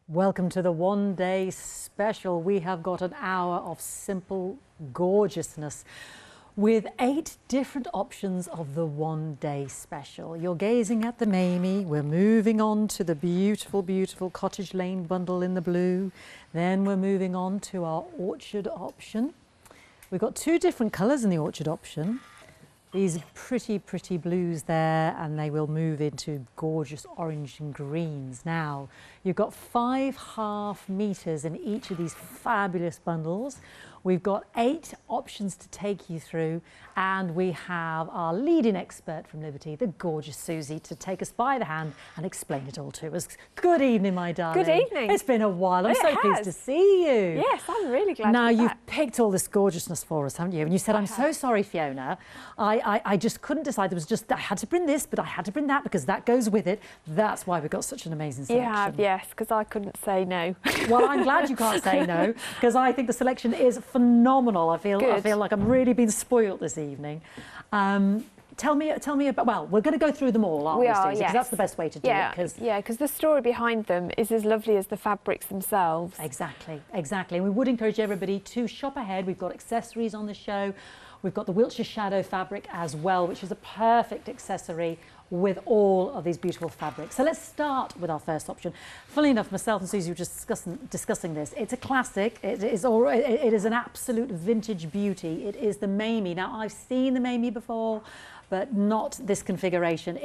Welcome to the one-day special. We have got an hour of simple gorgeousness with 8 different options of the one-day special. You're gazing at the Mamie. We're moving on to the beautiful, beautiful Cottage Lane bundle in the blue. Then we're moving on to our orchard option. We've got 2 different colours in the orchard option. These pretty, pretty blues there, and they will move into gorgeous orange and greens. Now, you've got 5.5 metres in each of these fabulous bundles. We've got 8 options to take you through, and we have our leading expert from Liberty, the gorgeous Susie, to take us by the hand and explain it all to us. Good evening, my darling. Good evening. It's been a while. I'm so pleased to see you. Yes, I'm really glad Now, to be you've back. picked all this gorgeousness for us, haven't you? And you said, I'm so sorry, Fiona. I just couldn't decide. There was just, I had to bring this, but I had to bring that because that goes with it. That's why we've got such an amazing selection. You have, yes, because I couldn't say no. Well, I'm glad you can't say no, because I think the selection is phenomenal. I feel like I'm really being spoilt this evening. Tell me about, well, we're going to go through them all, aren't we, Stacey? Yes. Because that's the best way to do it. Because the story behind them is as lovely as the fabrics themselves. Exactly, exactly. And we would encourage everybody to shop ahead. We've got accessories on the show. We've got the Wiltshire Shadow fabric as well, which is a perfect accessory with all of these beautiful fabrics. So let's start with our first option. Funnily enough, myself and Susie were just discussing this. It's a classic. It is an absolute vintage beauty. It is the Mamie. Now, I've seen the Mamie before, but not this configuration.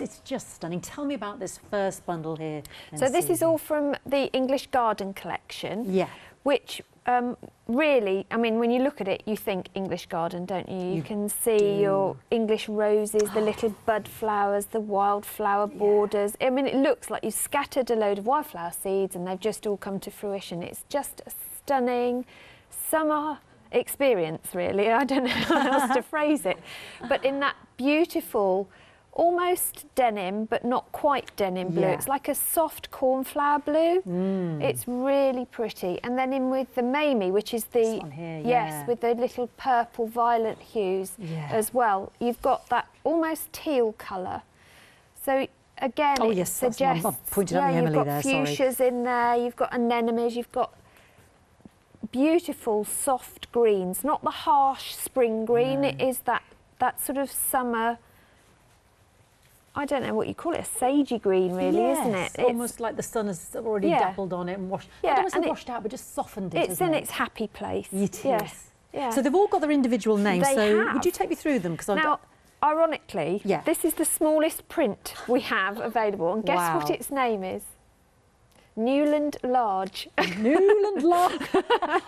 It's just stunning. Tell me about this first bundle here. So this is all from the English Garden collection. Yeah. Which really, I mean, when you look at it, you think English garden, don't you? You can see your English roses, the little bud flowers, the wildflower borders. I mean, it looks like you scattered a load of wildflower seeds and they've just all come to fruition. It's just a stunning summer experience, really. I don't know how else to phrase it. But in that beautiful, almost denim, but not quite denim blue. It's like a soft cornflower blue. It's really pretty. And then in with the Mamie, which is the... This one here, yes, with the little purple violet hues as well. You've got that almost teal colour. So again, it suggests... I'm pointing at Emily you've got there, fuchsias in there, you've got anemones, you've got beautiful soft greens, not the harsh spring green. It is that sort of summer... I don't know what you call it, a sagey green, really, isn't it? It's almost like the sun has already dappled on it and washed. I don't want to say washed out, but just softened it. It's in its happy place. It is. Yes. Yeah. So they've all got their individual names. They have. Would you take me through them? Because now, ironically, this is the smallest print we have available, and guess what its name is? Newland Large. Newland Large.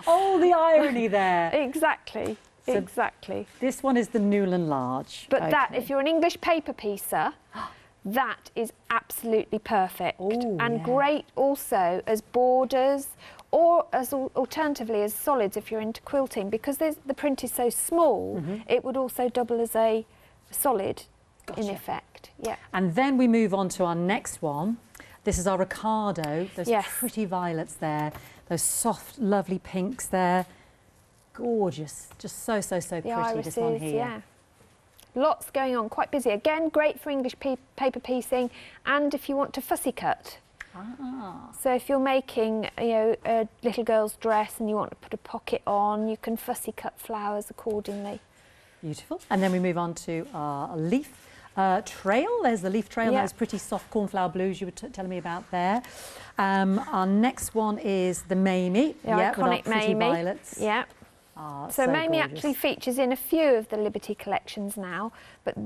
Oh, the irony there. Exactly. So exactly. This one is the Newland Large. But that, if you're an English paper piecer, that is absolutely perfect. And great also as borders or as alternatively as solids if you're into quilting, because the print is so small, it would also double as a solid in effect. Yeah. And then we move on to our next one. This is our Ricardo. Those pretty violets there, those soft, lovely pinks there. Gorgeous, just so pretty, irises, this one here. Yeah. Lots going on, quite busy. Again, great for English paper piecing, and if you want to fussy cut. So if you're making, a little girl's dress and you want to put a pocket on, you can fussy cut flowers accordingly. Beautiful. And then we move on to our leaf trail. There's the leaf trail. Those pretty soft cornflower blues you were telling me about there. Our next one is the Mamie. The iconic pretty Mamie. Violets. Yeah. So Mamie actually features in a few of the Liberty collections now, but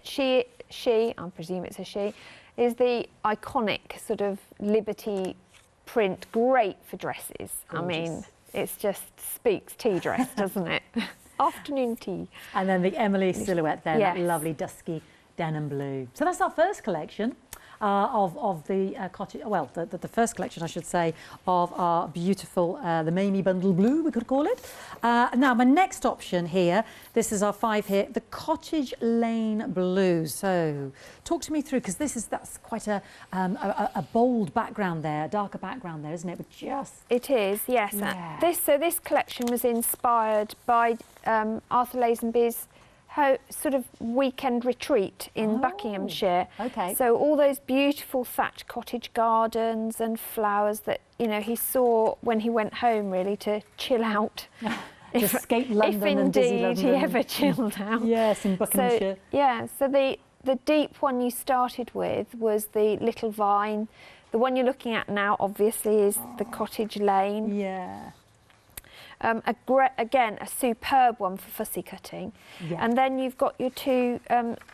she, I presume it's a she, is the iconic sort of Liberty print, great for dresses. Gorgeous. I mean, it just speaks tea dress, doesn't it? Afternoon tea. And then the Emily silhouette there, that lovely dusky denim blue. So that's our first collection. Of the cottage, well, the first collection, I should say, of our beautiful, the Mamie Bundle Blue, we could call it. Now, my next option here, this is our 5 here, the Cottage Lane Blue. So, talk to me through, because that's quite a bold background there, a darker background there, isn't it? But just... It is, yes. Yeah. This collection was inspired by Arthur Lazenby's sort of weekend retreat in Buckinghamshire. Okay. So all those beautiful thatched cottage gardens and flowers that, you know, he saw when he went home, really, to chill out. To escape London and busy London. If indeed he ever chilled out. Yes, in Buckinghamshire. So, yeah, so the deep one you started with was the Little Vine. The one you're looking at now, obviously, is the Cottage Lane. Yeah. Again, a superb one for fussy cutting. Yeah. And then you've got your two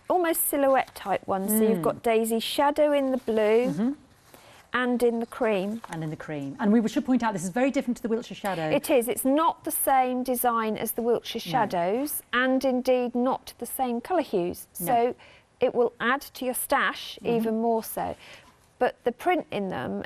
almost silhouette type ones. So you've got Daisy Shadow in the blue and in the cream. And in the cream. And we should point out this is very different to the Wiltshire Shadow. It is. It's not the same design as the Wiltshire Shadows, and indeed not the same colour hues. No. So it will add to your stash even more so. But the print in them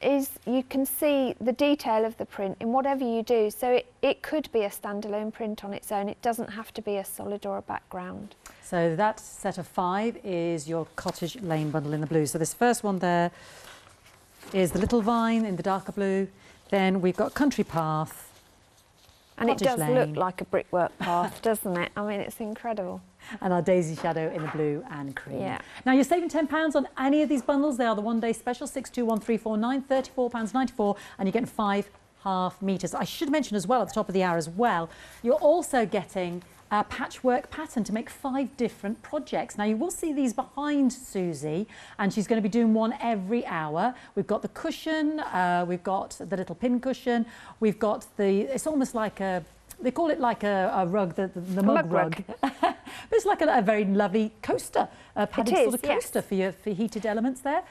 is, you can see the detail of the print in whatever you do. So it could be a standalone print on its own. It doesn't have to be a solid or a background. So that set of 5 is your Cottage Lane bundle in the blue. So this first one there is the Little Vine in the darker blue. Then we've got Country Path. And Cottage it does Lane. look like a brickwork path, doesn't it? I mean, it's incredible. And our Daisy Shadow in the blue and cream. Yeah. Now you're saving £10 on any of these bundles. They are the one-day special, 621349, £34.94, and you're getting 5 half metres. I should mention as well at the top of the hour as well, you're also getting a patchwork pattern to make 5 different projects. Now you will see these behind Susie, and she's going to be doing one every hour. We've got the cushion, we've got the little pin cushion, we've got it's almost like they call it like a rug, the mug rug. But it's like a very lovely coaster, a padded sort of coaster for heated elements there.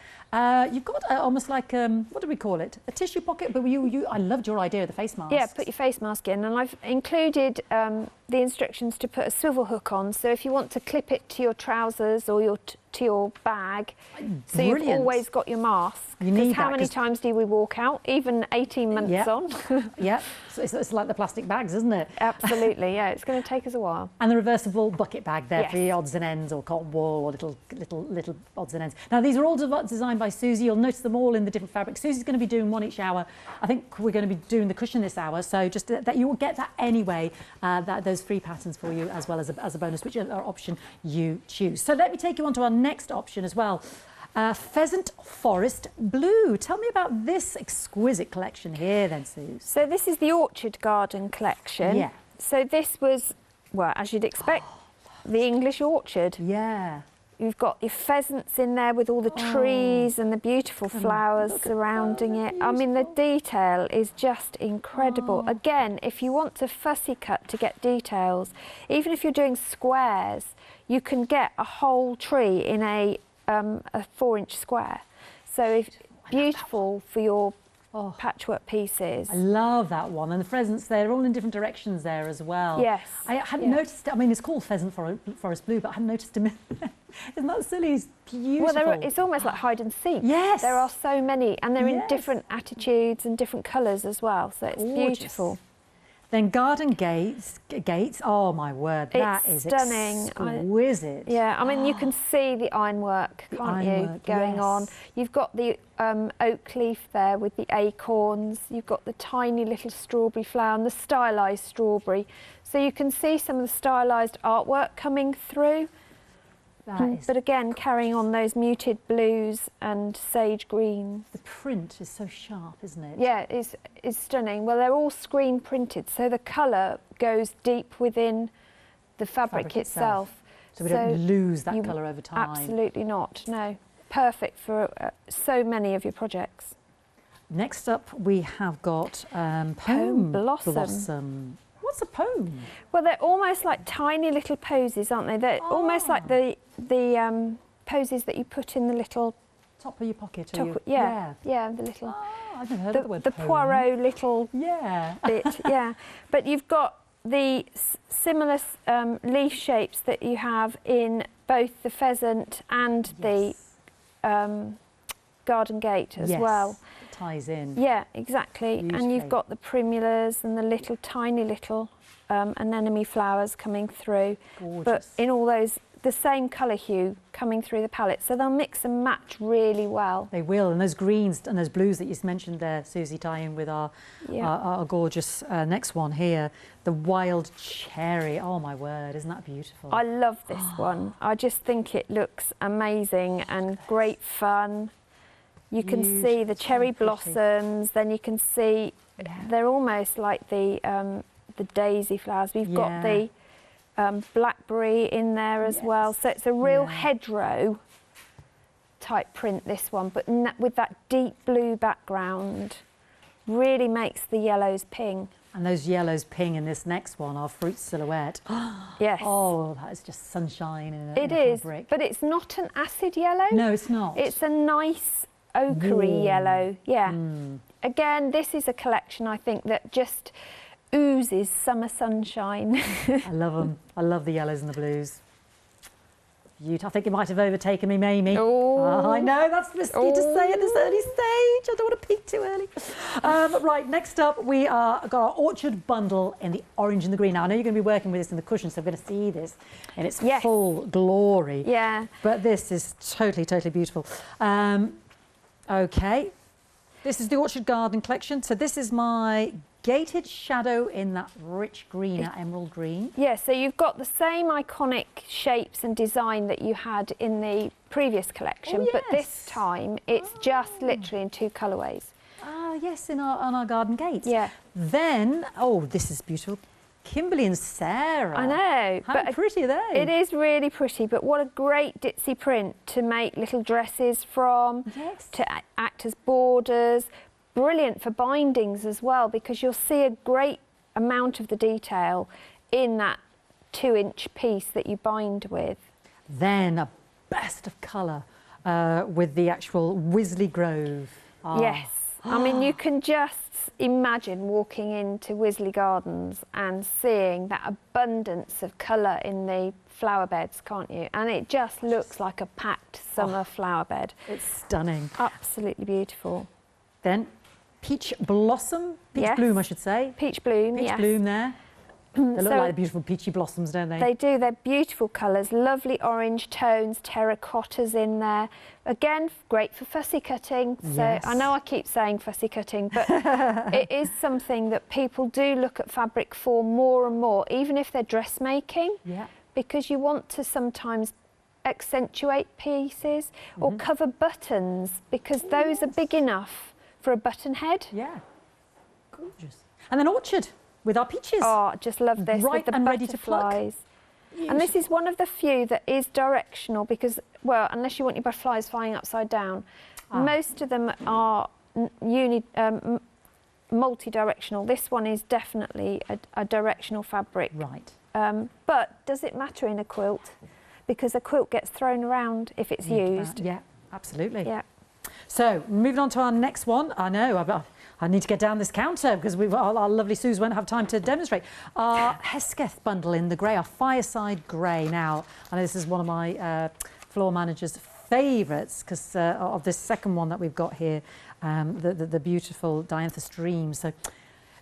You've got almost like, what do we call it? A tissue pocket, but I loved your idea of the face mask. Yeah, put your face mask in, and I've included the instructions to put a swivel hook on, so if you want to clip it to your trousers or to your bag, so you've always got your mask. Because how many times do we walk out, even 18 months on? Yeah, so it's like the plastic bags, isn't it? Absolutely, yeah, it's going to take us a while. And the reversible bucket bag there for your odds and ends, or cotton wool, or little odds and ends. Now these are all designed by Susie. You'll notice them all in the different fabrics. Susie's going to be doing one each hour. I think we're going to be doing the cushion this hour, so just that you will get that anyway, those free patterns for you as well as a bonus, whichever option you choose. So let me take you on to our next option as well. Pheasant Forest Blue. Tell me about this exquisite collection here then, Suze. So this is the Orchard Garden collection. Yeah. So this was, well, as you'd expect, the English orchard. Yeah. You've got your pheasants in there with all the trees and the beautiful flowers surrounding it. I mean, the detail is just incredible. Again, if you want to fussy cut to get details, even if you're doing squares, you can get a whole tree in a 4-inch square. So beautiful for your patchwork pieces. I love that one. And the pheasants, they're all in different directions there as well. Yes. I hadn't noticed it. I mean, it's called Pheasant Forest Blue, but I hadn't noticed him. Isn't that silly? It's beautiful. Well, it's almost like hide and seek. Yes. There are so many, and they're in different attitudes and different colours as well. So it's beautiful. Then garden gates. Oh my word, that is stunning. Exquisite. Yeah, I mean you can see the ironwork, can't you, going on. You've got the oak leaf there with the acorns. You've got the tiny little strawberry flower and the stylised strawberry. So you can see some of the stylised artwork coming through. But again, carrying on those muted blues and sage greens. The print is so sharp, isn't it? Yeah, it's stunning. Well, they're all screen printed, so the colour goes deep within the fabric itself. So we don't lose that colour over time. Absolutely not, no. Perfect for so many of your projects. Next up, we have got Poem Blossom. What's a poem? Well, they're almost like tiny little posies, aren't they? They're almost like the posies that you put in the little top of your pocket. The little. I've never heard of the word poem. Poirot little bit. Yeah, but you've got the similar leaf shapes that you have in both the pheasant and the garden gate as well. Ties in. Yeah, exactly. And you've got the primulas and the little tiny little anemone flowers coming through. Gorgeous. But in all those the same colour hue coming through the palette, so they'll mix and match really well. They will, and those greens and those blues that you mentioned there, Susie, tie in with our gorgeous next one here, the wild cherry. Oh my word, isn't that beautiful? I love this one. I just think it looks amazing and great fun. You can see the cherry blossoms, then you can see they're almost like the daisy flowers. We've got the blackberry in there as well, so it's a real hedgerow type print, this one, but with that deep blue background, really makes the yellows ping. And those yellows ping in this next one, our fruit silhouette. Yes. Oh, that is just sunshine in a It is, fabric. but it's not an acid yellow. No, it's not. It's a nice ochre yellow. Yeah. Again, this is a collection, I think, that just oozes summer sunshine. I love them. I love the yellows and the blues. I think it might have overtaken me, Mamie. Oh, I know, that's risky to say at this early stage. I don't want to peak too early. Right, next up, we got our orchard bundle in the orange and the green. Now, I know you're going to be working with this in the cushion, so we're going to see this in its full glory. Yeah. But this is totally, totally beautiful. Okay, this is the Orchard Garden collection. So this is my gated shadow in that rich green, that emerald green. Yeah, so you've got the same iconic shapes and design that you had in the previous collection, but this time it's just literally in two colourways. Yes, on our garden gates. Yeah. Then, this is beautiful. Kimberly and Sarah. I know. How pretty are they? It is really pretty, but what a great ditzy print to make little dresses from, to act as borders. Brilliant for bindings as well, because you'll see a great amount of the detail in that 2-inch piece that you bind with. Then a burst of colour with the actual Wisley Grove. Yes, I mean, you can just imagine walking into Wisley Gardens and seeing that abundance of colour in the flower beds, can't you? And it just looks like a packed summer flower bed. It's stunning. Absolutely beautiful. Then peach blossom, bloom I should say. Peach bloom, Peach bloom there. They look like beautiful peachy blossoms, don't they? They do, they're beautiful colours, lovely orange tones, terracottas in there. Again, great for fussy cutting. So I know I keep saying fussy cutting, but it is something that people do look at fabric for more and more, even if they're dressmaking, because you want to sometimes accentuate pieces or cover buttons, because those are big enough for a button head. Yeah, gorgeous. And then orchard with our peaches. Oh, just love this, with the and butterflies. ready to pluck. And this is one of the few that is directional, because, well, unless you want your butterflies flying upside down, most of them are multi-directional. This one is definitely a directional fabric. Right. But does it matter in a quilt? Because a quilt gets thrown around if it's used. Yeah, absolutely. Yeah. So, moving on to our next one. I know, I need to get down this counter because our lovely Suze won't have time to demonstrate. Our Hesketh bundle in the grey, our Fireside grey. Now, I know this is one of my floor manager's favourites because of this second one that we've got here, the beautiful Dianthus Dream. So,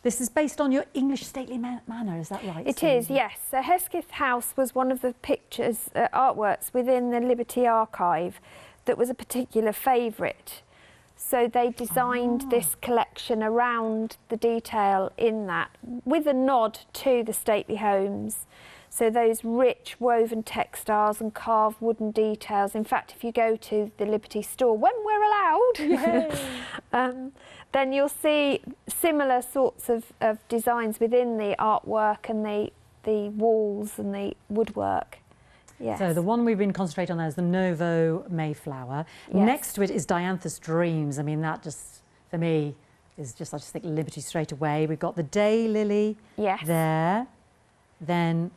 this is based on your English stately manner, is that right? It is, yes. So Hesketh House was one of the pictures, artworks within the Liberty Archive that was a particular favourite. So they designed this collection around the detail in that, with a nod to the stately homes. So those rich woven textiles and carved wooden details. In fact, if you go to the Liberty store, when we're allowed, then you'll see similar sorts of designs within the artwork and the walls and the woodwork. Yes. So the one we've been concentrating on there is the Novo Mayflower. Yes. Next to it is Dianthus Dreams. I mean, that just, for me, is just, I just think Liberty straight away. We've got the Daylily there. Then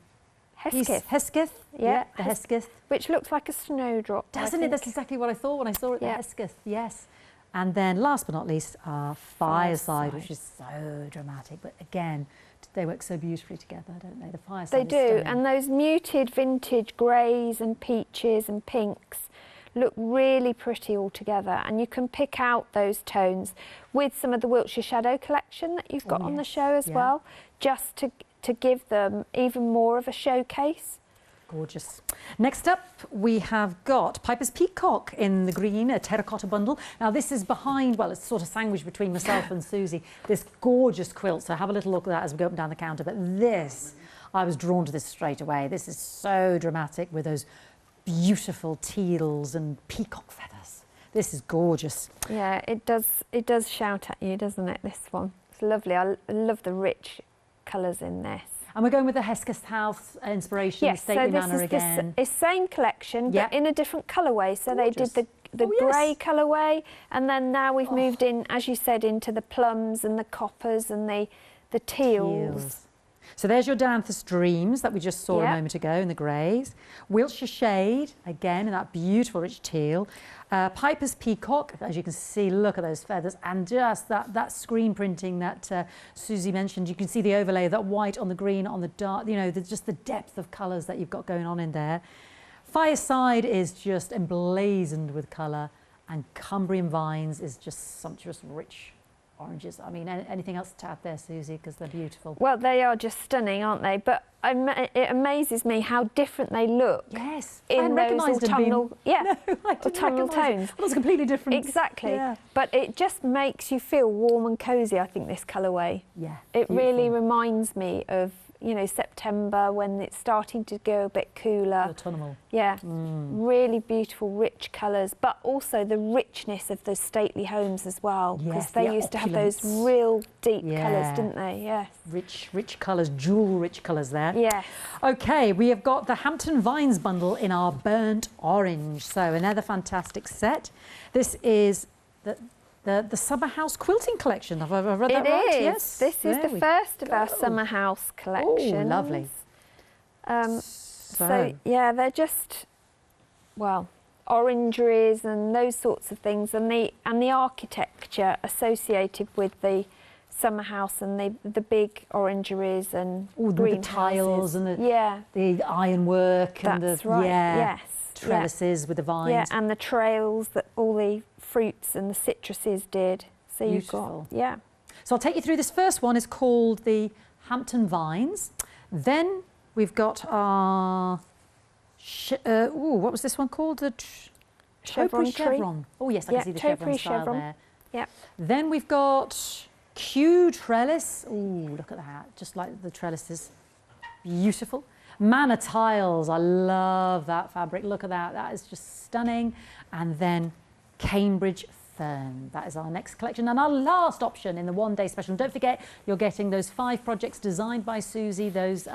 Hesketh. Yeah, the Hesketh. Which looks like a snowdrop. Doesn't it? That's exactly what I thought when I saw it, the Hesketh, yes. And then last but not least, our Fireside, which is so dramatic. But again, they work so beautifully together, don't they? The Fireside They do, and those muted vintage greys and peaches and pinks look really pretty all together. And you can pick out those tones with some of the Wiltshire Shadow collection that you've got on the show as well, just to give them even more of a showcase. Gorgeous. Next up, we have got Piper's Peacock in the green, a terracotta bundle. Now this is behind, well, it's sort of sandwiched between myself and Susie, this gorgeous quilt. So have a little look at that as we go up and down the counter. But this, I was drawn to this straight away. This is so dramatic with those beautiful teals and peacock feathers. This is gorgeous. Yeah, it does shout at you, doesn't it, this one? It's lovely. I love the rich colours in this. And we're going with the Hesketh House inspiration, yes, the stately so this manner is again. It's same collection, but in a different colourway. So Gorgeous. they did the grey colourway, and then now we've moved in, as you said, into the plums and the coppers and the teals. So there's your Dianthus Dreams that we just saw a moment ago in the greys. Wiltshire Shade, again, in that beautiful rich teal. Piper's Peacock, as you can see, look at those feathers. And just that screen printing that Susie mentioned, you can see the overlay of that white on the green, on the dark, you know, just the depth of colours that you've got going on in there. Fireside is just emblazoned with colour, and Cumbrian Vines is just sumptuous, rich oranges. I mean, anything else to add there, Susie, because they're beautiful. Well, they are just stunning, aren't they? But it amazes me how different they look. Yes, in those autumnal, autumnal tones. Well, it's completely different. Exactly. Yeah. But it just makes you feel warm and cosy, I think, this colourway. Yeah. It beautiful. really reminds me of, you know, September when it's starting to go a bit cooler. Autumnal. Yeah. Really beautiful, rich colours, but also the richness of those stately homes as well, because Yes, they the used to have those opulence. real deep Yeah. colours, didn't they? Yes. Rich colours, jewel-rich colours there. Yes. Okay, we have got the Hampton Vines bundle in our burnt orange. So another fantastic set. This is the Summer House Quilting Collection. Have I read that right? It is. Yes. This is the first of our Summer House collection. Oh, lovely. So, yeah, they're just, well, orangeries and those sorts of things, and the architecture associated with the summer house and the big orangeries and the tiles and the ironwork and That's right. Yes. Trellises with the vines. Yeah, and the trails that all the fruits and the citruses did. So Beautiful. you've got, So I'll take you through this first one. It's called the Hampton Vines. Then we've got our, what was this one called? The Chevron tree. Oh yes, I can see the chevron style there. Yeah. Then we've got Kew Trellis. Oh, look at that, just like the trellises. Beautiful. Manor tiles, I love that fabric. Look at that, that is just stunning. And then Cambridge Fern, that is our next collection. And our last option in the one-day special. And don't forget, you're getting those 5 projects designed by Susie, those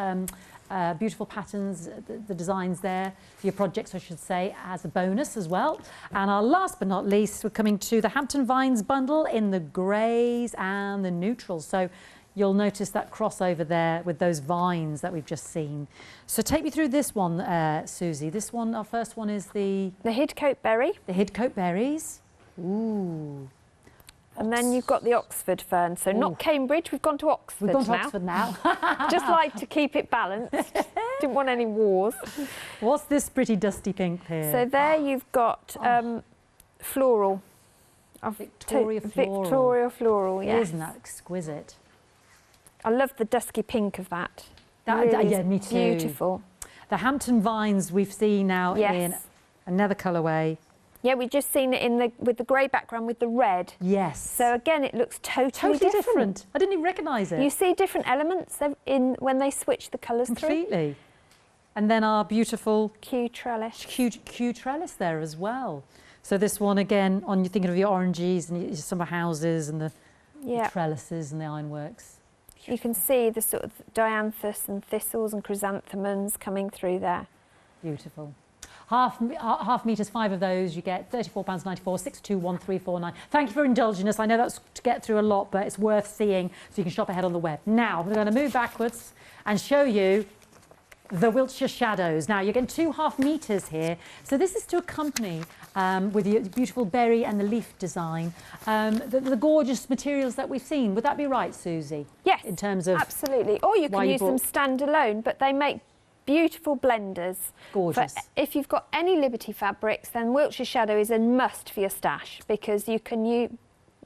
beautiful patterns, the designs there for your projects, I should say, as a bonus as well. And our last but not least, we're coming to the Hampton Vines bundle in the greys and the neutrals. So you'll notice that crossover there with those vines that we've just seen. So take me through this one, Susie. This one, our first one is the Hidcote Berry. The Hidcote Berries. Ooh. And then you've got the Oxford Fern. So not Cambridge, we've gone to Oxford now. We've gone to Oxford now. Just like to keep it balanced. Didn't want any wars. What's this pretty dusty pink here? So there you've got floral. Victoria Floral. Victoria Floral, yes. Isn't that exquisite? I love the dusky pink of that. Yeah, me too. Beautiful. The Hampton Vines we've seen now in another colourway. Yeah, we've just seen it with the grey background with the red. Yes. So again, it looks totally different. I didn't even recognise it. You see different elements when they switch the colours through. Completely. And then our beautiful Kew Trellis. Kew Trellis there as well. So this one again, you're thinking of your oranges and your summer houses and the trellises and the ironworks. You can see the sort of dianthus and thistles and chrysanthemums coming through there. Beautiful. Half metres, 5 of those, you get £34.94, 621349. Thank you for indulging us. I know that's to get through a lot, but it's worth seeing, so you can shop ahead on the web. Now, we're going to move backwards and show you the Wiltshire Shadows. Now, you're getting 2 half metres here. So this is to accompany, with the beautiful berry and the leaf design, the gorgeous materials that we've seen. Would that be right, Susie? Yes, in terms of absolutely. Or you can use them standalone, but they make beautiful blenders. Gorgeous. If you've got any Liberty fabrics, then Wiltshire Shadow is a must for your stash, because you can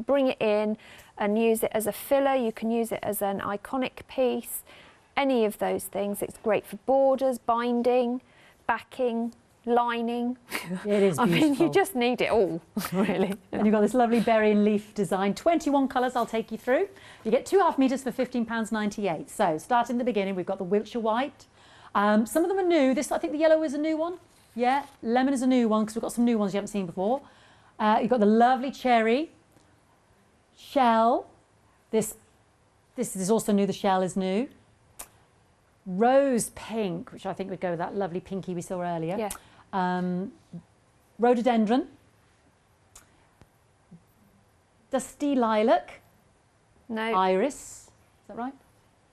bring it in and use it as a filler. You can use it as an iconic piece. Any of those things. It's great for borders, binding. backing, lining. It is beautiful. I mean, you just need it all, really. And you've got this lovely berry and leaf design. 21 colours I'll take you through. You get 2.5 metres for £15.98. So starting at the beginning, we've got the Wiltshire White. Some of them are new. This, I think the yellow is a new one. Yeah, lemon is a new one because we've got some new ones you haven't seen before. You've got the lovely cherry, shell. This is also new. The shell is new. Rose pink, which I think would go with that lovely pinky we saw earlier. Yeah. Rhododendron, dusty lilac, No, iris. Is that right?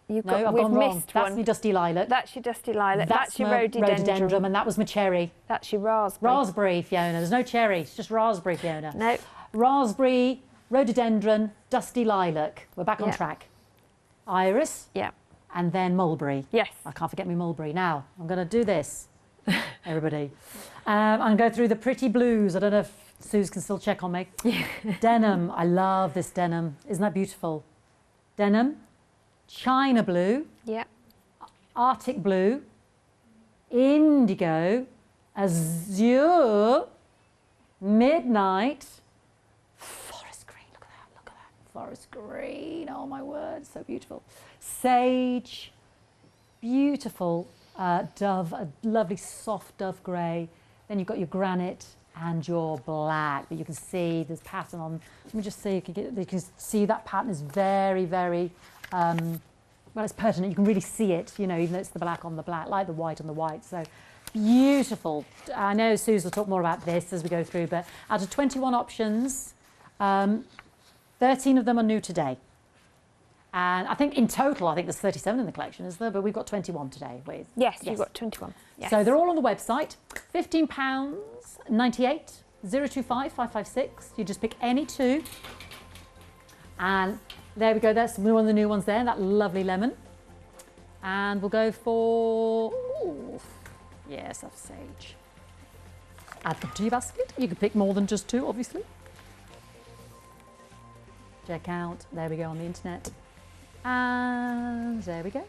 you've No, got, I've we've gone wrong. missed That's one. my dusty lilac. That's your dusty lilac. That's your my rhododendron. and that was my cherry. That's your raspberry. Raspberry, Fiona. There's no cherry. It's just raspberry, Fiona. No. Raspberry, rhododendron, dusty lilac. We're back on Yeah. track. Iris, Yeah. and then mulberry. Yes. I can't forget my mulberry. Now, I'm going to do this, everybody. I'm going to go through the pretty blues. I don't know if Suze can still check on me. Denim. I love this denim. Isn't that beautiful? Denim, china blue, Yeah. Arctic blue, indigo, azure, midnight, forest green. Look at that. Look at that. Forest green. Oh, my word. So beautiful. Sage, beautiful dove, a lovely soft dove grey. Then you've got your granite and your black. But you can see there's pattern on. Let me just see. You can see that pattern is very, very, well, it's pertinent. You can really see it, you know, even though it's the black on the black, like the white on the white. So beautiful. I know Suze will talk more about this as we go through, but out of 21 options, 13 of them are new today. And I think in total, I think there's 37 in the collection, is there? But we've got 21 today. Yes, you've got 21. Yes. So they're all on the website. £15.98, 025 556. You just pick any two. And there we go. That's one of the new ones there, that lovely lemon. And we'll go for, ooh, yes, that's sage. Add them to your basket. You can pick more than just two, obviously. Check out, there we go on the internet. And there we go.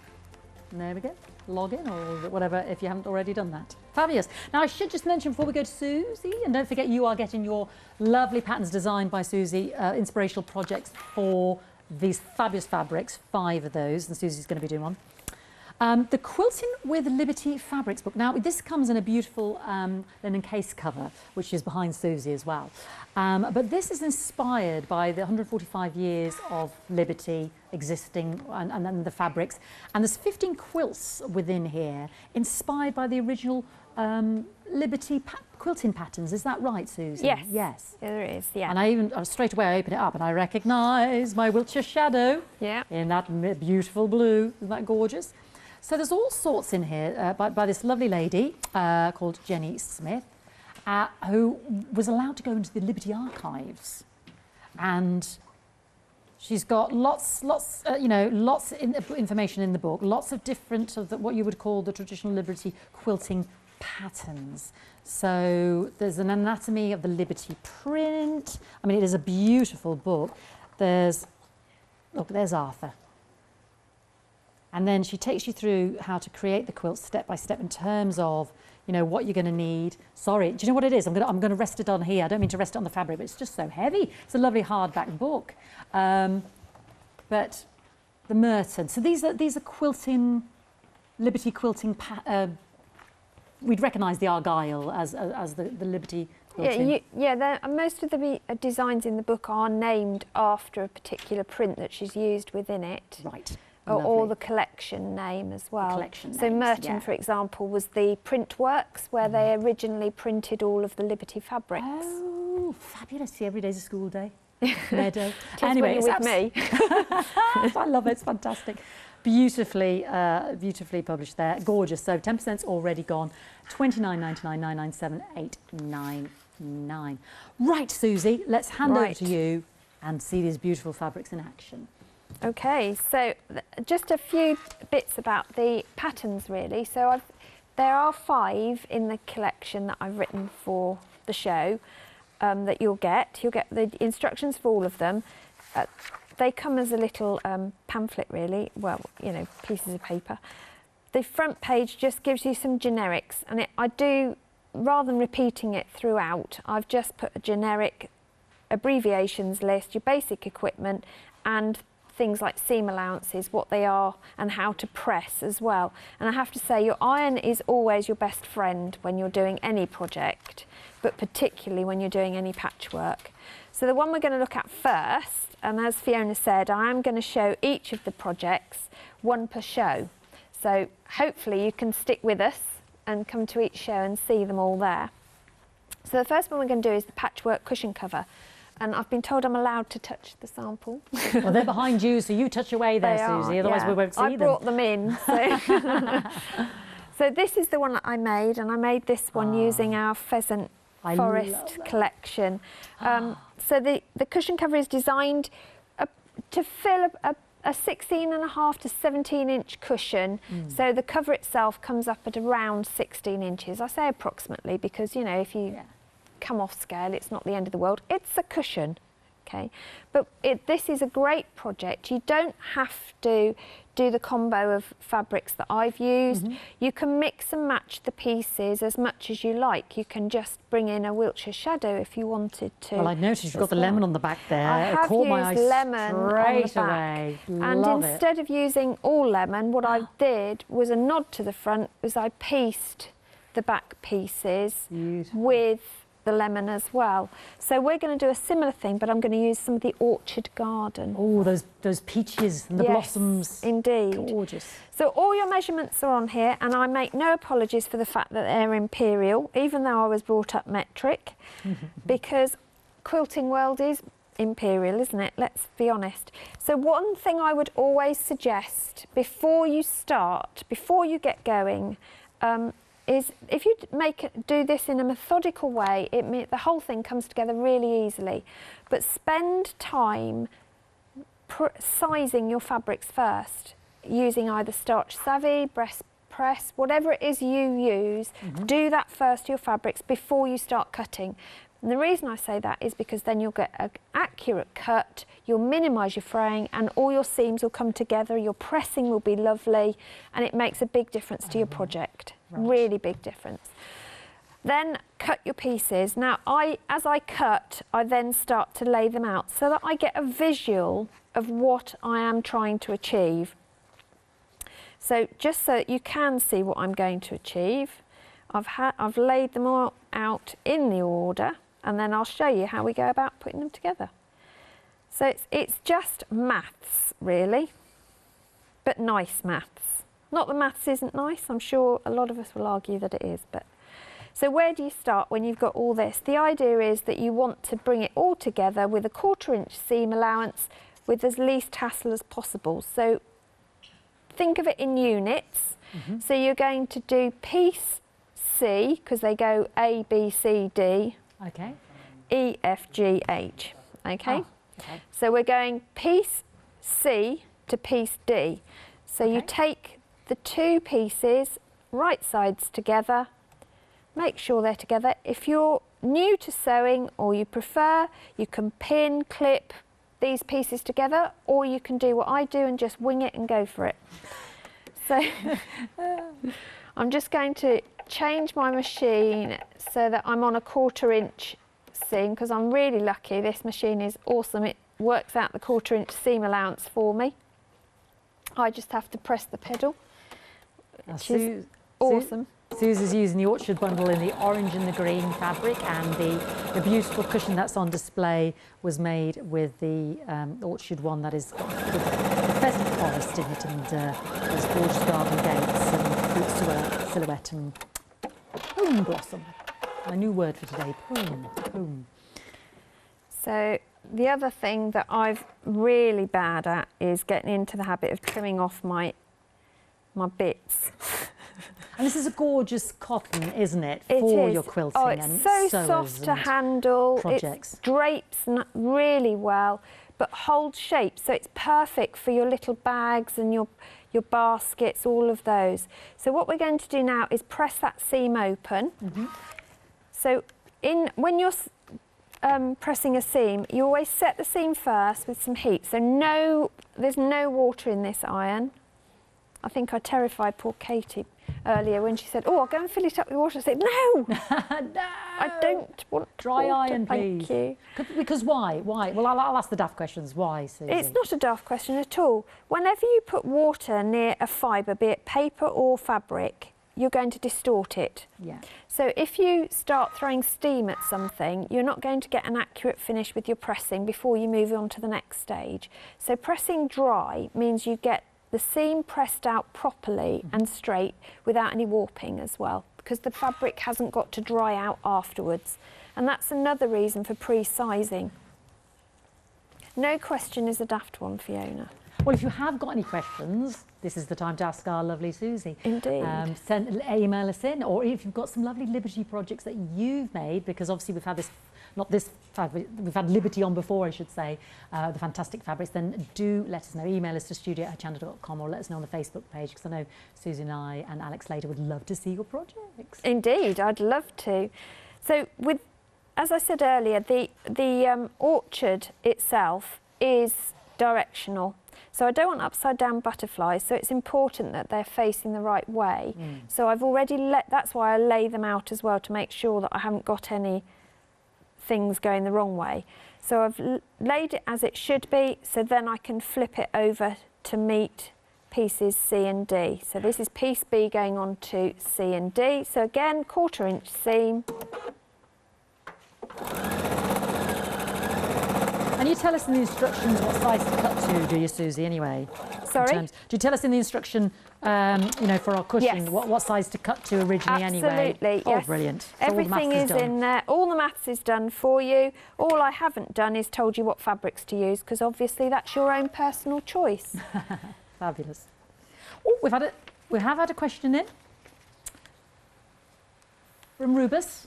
And there we go. Log in or whatever if you haven't already done that. Fabulous. Now I should just mention before we go to Susie, and don't forget you are getting your lovely patterns designed by Susie, inspirational projects for these fabulous fabrics, 5 of those, and Susie's going to be doing one. The Quilting with Liberty Fabrics book. Now, this comes in a beautiful linen case cover, which is behind Susie as well. But this is inspired by the 145 years of Liberty existing and then the fabrics. And there's 15 quilts within here, inspired by the original Liberty quilting patterns. Is that right, Susie? Yes. Yes. There is, yeah. And I even, straight away, I open it up and I recognise my Wiltshire shadow in that beautiful blue. Isn't that gorgeous? So there's all sorts in here by this lovely lady called Jenny Smith, who was allowed to go into the Liberty archives, and she's got lots of information in the book, lots of different of what you would call the traditional Liberty quilting patterns. So there's an anatomy of the Liberty print. I mean, it is a beautiful book. There's Arthur. And then she takes you through how to create the quilt step by step in terms of, you know, what you're going to need. Sorry, do you know what it is? I'm going to rest it on here. I don't mean to rest it on the fabric, but it's just so heavy. It's a lovely hardback book. But the Merton. So these are quilting, Liberty quilting. We'd recognise the Argyle as the Liberty quilting. Most of the designs in the book are named after a particular print that she's used within it. Right. Or the collection name as well. Collection so names, Merton, yeah. for example, was the print works where they originally printed all of the Liberty fabrics. Oh, fabulous. See, every day's a school day. Meadow. Anyway, with me. I love it. It's fantastic. Beautifully published there. Gorgeous. So 10%'s already gone. $29.99, $997, $899. Right, Susie, let's hand over to you and see these beautiful fabrics in action. Okay, so just a few bits about the patterns really. So there are 5 in the collection that I've written for the show that you'll get. You'll get the instructions for all of them. They come as a little pamphlet really, well, you know, pieces of paper. the front page just gives you some generics, and I do, rather than repeating it throughout, I've just put a generic abbreviations list, your basic equipment, and things like seam allowances, what they are and how to press as well. And I have to say, your iron is always your best friend when you're doing any project, but particularly when you're doing any patchwork. So the one we're going to look at first, and as Fiona said, I am going to show each of the projects, one per show. So hopefully you can stick with us and come to each show and see them all there. So the first one we're going to do is the patchwork cushion cover. And I've been told I'm allowed to touch the sample. Well, they're behind you, so you touch away there, Susie, otherwise we won't see them. I brought them in. So. So this is the one that I made, and I made this one using our Pheasant Forest collection. So the cushion cover is designed to fill a 16.5 to 17 inch cushion. So the cover itself comes up at around 16 inches. I say approximately because, you know, if you come off scale, it's not the end of the world. It's a cushion, okay? But this is a great project. You don't have to do the combo of fabrics that I've used. You can mix and match the pieces as much as you like. You can just bring in a Wiltshire shadow if you wanted to. Well, I noticed you've got the lemon on the back there. I have caught my eye used lemon on the back. away. And Love instead of using all lemon, what I did was a nod to the front, was I pieced the back pieces with the lemon as well. So we're going to do a similar thing, but I'm going to use some of the orchard garden. Oh, those peaches and the blossoms. Indeed. Gorgeous. So all your measurements are on here, and I make no apologies for the fact that they're imperial, even though I was brought up metric, because quilting world is imperial, isn't it? Let's be honest. So one thing I would always suggest before you start, before you get going, is if you do this in a methodical way, the whole thing comes together really easily. But spend time sizing your fabrics first, using either starch savvy, breast press, whatever it is you use. Do that first to your fabrics before you start cutting. And the reason I say that is because then you'll get an accurate cut, you'll minimise your fraying, and all your seams will come together, your pressing will be lovely, and it makes a big difference to your project. Really big difference. Then cut your pieces. Now, as I cut, I then start to lay them out so that I get a visual of what I am trying to achieve. So just so that you can see what I'm going to achieve, I've laid them all out in the order, and then I'll show you how we go about putting them together. So it's just maths, really, but nice maths. Not that maths isn't nice, I'm sure a lot of us will argue that it is. But so where do you start when you've got all this? The idea is that you want to bring it all together with a 1/4 inch seam allowance with as least hassle as possible. So think of it in units. So you're going to do piece C, because they go A, B, C, D, E, F, G, H. Okay? So we're going piece C to piece D. So you take the two pieces, right sides together, make sure they're together. If you're new to sewing or you prefer, you can pin, clip these pieces together, or you can do what I do and just wing it and go for it. So I'm just going to change my machine so that I'm on a 1/4 inch seam, because I'm really lucky. This machine is awesome. It works out the 1/4 inch seam allowance for me. I just have to press the pedal, which is awesome. Susie's using the Orchard bundle in the orange and the green fabric, and the beautiful cushion that's on display was made with the Orchard one that is got the Pheasant Forest in it, and those gorgeous garden gates and fruit silhouette and plume blossom. My new word for today, plume. So the other thing that I'm really bad at is getting into the habit of trimming off my bits. And this is a gorgeous cotton, isn't it, It for is. your quilting? Oh, it's and so sewers soft to and handle. projects. It drapes really well, but holds shape. So it's perfect for your little bags and your baskets, all of those. So what we're going to do now is press that seam open. So when you're pressing a seam, you always set the seam first with some heat. So there's no water in this iron. I think I terrified poor Katie earlier when she said, "Oh, I'll go and fill it up with water." I said, "No, No. I don't want Dry water, iron, thank please. you." Because why? Why? Well, I'll ask the daft questions. Why, Susie? It's not a daft question at all. Whenever you put water near a fibre, be it paper or fabric, you're going to distort it. Yeah. So if you start throwing steam at something, you're not going to get an accurate finish with your pressing before you move on to the next stage. So pressing dry means you get the seam pressed out properly and straight without any warping as well, because the fabric hasn't got to dry out afterwards. And that's another reason for pre-sizing. No question is a daft one, Fiona. Well, if you have got any questions, this is the time to ask our lovely Susie. Indeed. Email us in, or if you've got some lovely Liberty projects that you've made, because obviously we've had this, not this fabric, we've had Liberty on before, I should say, the fantastic fabrics, then do let us know. Email us to studio@hochanda.com, or let us know on the Facebook page, because I know Susie and I and Alex later would love to see your projects. Indeed, I'd love to. So with, as I said earlier, the orchard itself is directional. So I don't want upside down butterflies, so it's important that they're facing the right way. So I've already that's why I lay them out as well, to make sure that I haven't got any things going the wrong way. So I've laid it as it should be, so then I can flip it over to meet pieces C and D. So this is piece B going on to C and D. So again, 1/4 inch seam. And you tell us in the instructions what size to cut to, do you, Susie, anyway? Sorry? Do you tell us in the instruction, you know, for our cushion, Yes. what size to cut to originally anyway? Absolutely, Oh, yes. brilliant. So Everything is in there. All the maths is done for you. All I haven't done is told you what fabrics to use, because obviously that's your own personal choice. Fabulous. Oh, we have had a question in from Rubus.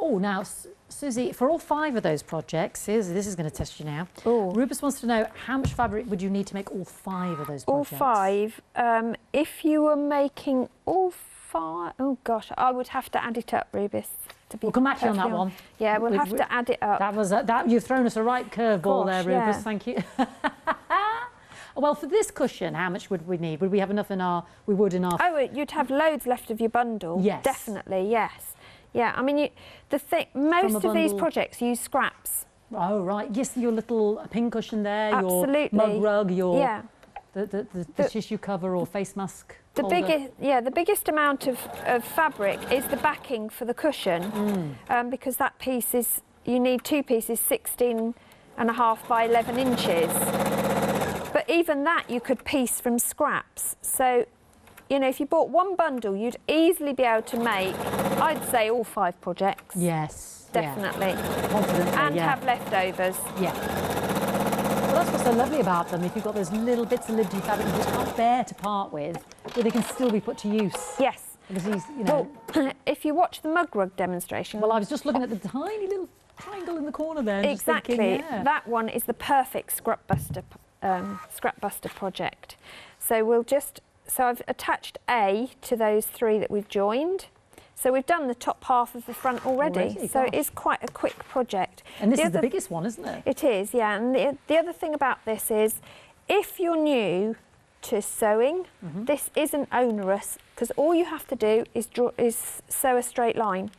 Oh, now, Susie, for all 5 of those projects, this is going to test you now. Oh. Rubus wants to know, how much fabric would you need to make all 5 of those All projects? 5. If you were making all 5, oh gosh, I would have to add it up, Rubus. We'll come back to you on that one. Yeah, we'll have to add it up. That was you've thrown us a right curveball there, Rubus. Yeah. Thank you. Well, for this cushion, how much would we need? Would we have enough in our? We would in our. Oh, you'd have loads left of your bundle. Yes. Definitely, yes. Yeah, I mean, most of these projects use scraps. Oh, right. Yes, your little pin cushion there, Absolutely. your mug rug, your yeah. the tissue cover or face mask. The biggest amount of fabric is the backing for the cushion, because that piece is, you need 2 pieces 16.5 by 11 inches. But even that you could piece from scraps. So, you know, if you bought 1 bundle, you'd easily be able to make, I'd say, all 5 projects. Yes. Definitely. Yeah. Confidently, and yeah. have leftovers. Yeah. Well, that's what's so lovely about them. If you've got those little bits of Liberty fabric you just can't bear to part with, but they can still be put to use. Yes. Because you know. Well, if you watch the mug rug demonstration. Well, I was just looking at the tiny little triangle in the corner there. And exactly. Just thinking, yeah. That one is the perfect scrap buster project. So so I've attached A to those 3 that we've joined. So we've done the top half of the front already. So it is quite a quick project. And this is the biggest one, isn't it? It is, yeah. And the other thing about this is, if you're new to sewing, this isn't onerous, because all you have to do is sew a straight line.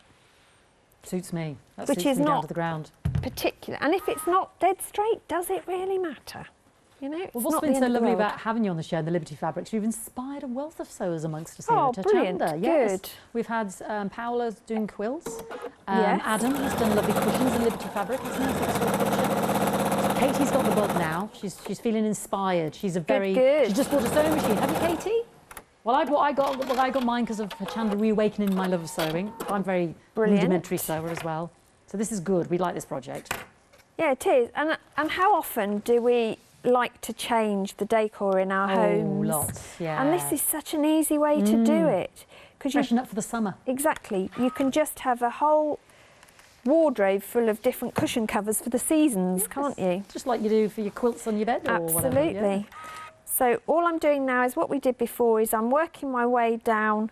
Suits me. That which suits is me down not to the ground. particular. And if it's not dead straight, does it really matter? You know, Well, what's been so lovely about having you on the show and the Liberty Fabrics, you've inspired a wealth of sewers amongst us here at Hochanda. Brilliant, yes. good. We've had Paola doing quilts. Yes. Adam has done lovely cushions in Liberty Fabric. Katie's got the bug now. She's feeling inspired. She's Good. She just bought a sewing machine. Have you, Katie? Well, I got mine because of Hochanda reawakening my love of sewing. I'm very rudimentary sewer as well. So this is good. We like this project. Yeah, it is. And how often do we like to change the decor in our homes? Lots, yeah. And this is such an easy way to do it. Freshen up for the summer. Exactly. You can just have a whole wardrobe full of different cushion covers for the seasons, can't you? Just like you do for your quilts on your bed or whatever. Absolutely. Yeah. So all I'm doing now is what we did before, is I'm working my way down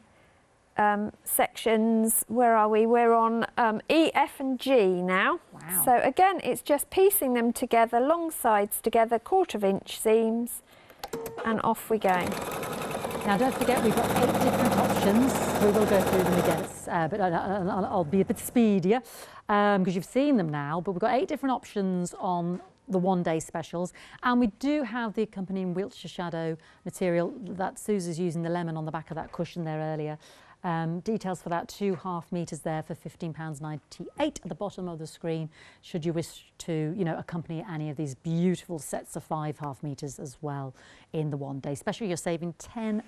sections. Where are we? We're on E, F and G now. Wow. So again, it's just piecing them together, long sides together, 1/4 inch seams, and off we go. Now don't forget we've got 8 different options. We will go through them again, but I'll be a bit speedier because you've seen them now. But we've got 8 different options on the one-day specials, and we do have the accompanying Wiltshire Shadow material that Susie's using, the lemon on the back of that cushion there earlier. Details for that, 2 half metres there for £15.98 at the bottom of the screen, should you wish to, you know, accompany any of these beautiful sets of 5 half metres as well in the one-day special. You're saving £10.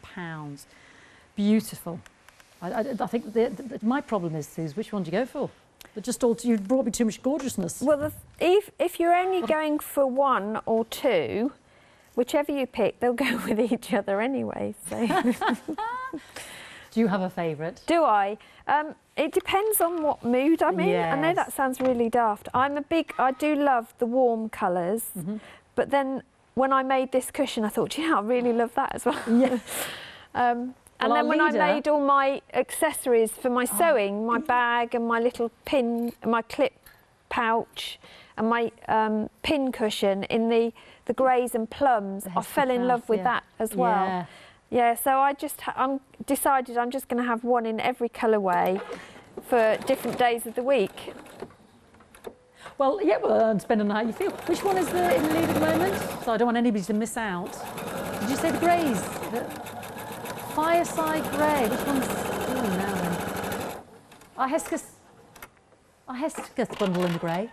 Beautiful. I think my problem is, Suze, which one do you go for? But just all, you brought me too much gorgeousness. Well, if you're only going for 1 or 2, whichever you pick, they'll go with each other anyway. So. Do you have a favourite? Do I? It depends on what mood I'm in. Yes. I know that sounds really daft. I do love the warm colours, but then when I made this cushion, I thought, yeah, I really love that as well. Yes. And then when I made all my accessories for my sewing, my bag and my little pin, my clip pouch and my pin cushion in the greys and plums, I fell in love with that as well. Yeah. Yeah, so I'm decided I'm just going to have one in every colourway for different days of the week. Well, yeah, well, depending on how you feel. Which one is in the lead at the moment? So I don't want anybody to miss out. Did you say the greys? The Fireside grey. Which one's... Oh, now then. Our Hesketh bundle in the grey.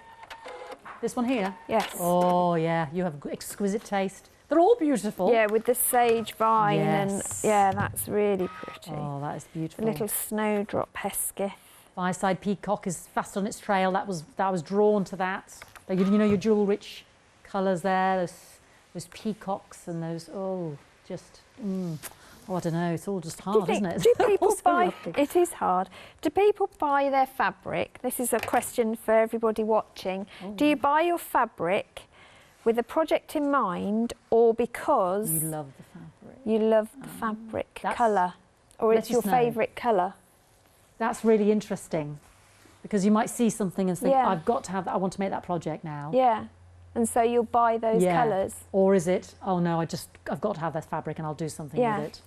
This one here? Yes. Oh, yeah, you have exquisite taste. They're all beautiful. Yeah, with the sage vine and Yes. yeah, that's really pretty. Oh, that is beautiful. A little snowdrop Hesketh. Fireside Peacock is fast on its trail. That was drawn to that. You know, your jewel-rich colours there. Those peacocks and those. Oh, just. Oh, I don't know. It's all just hard, isn't it? Do people buy? Lovely. It is hard. Do people buy their fabric? This is a question for everybody watching. Oh. Do you buy your fabric with a project in mind, or because You love the fabric. you love the fabric That's- colour, or let it's your us know. favourite colour? That's really interesting, because you might see something and think, Yeah. I've got to have that. I want to make that project now. Yeah, and so you'll buy those Yeah. colours. Or is it, oh no, I've got to have that fabric and I'll do something Yeah. with it.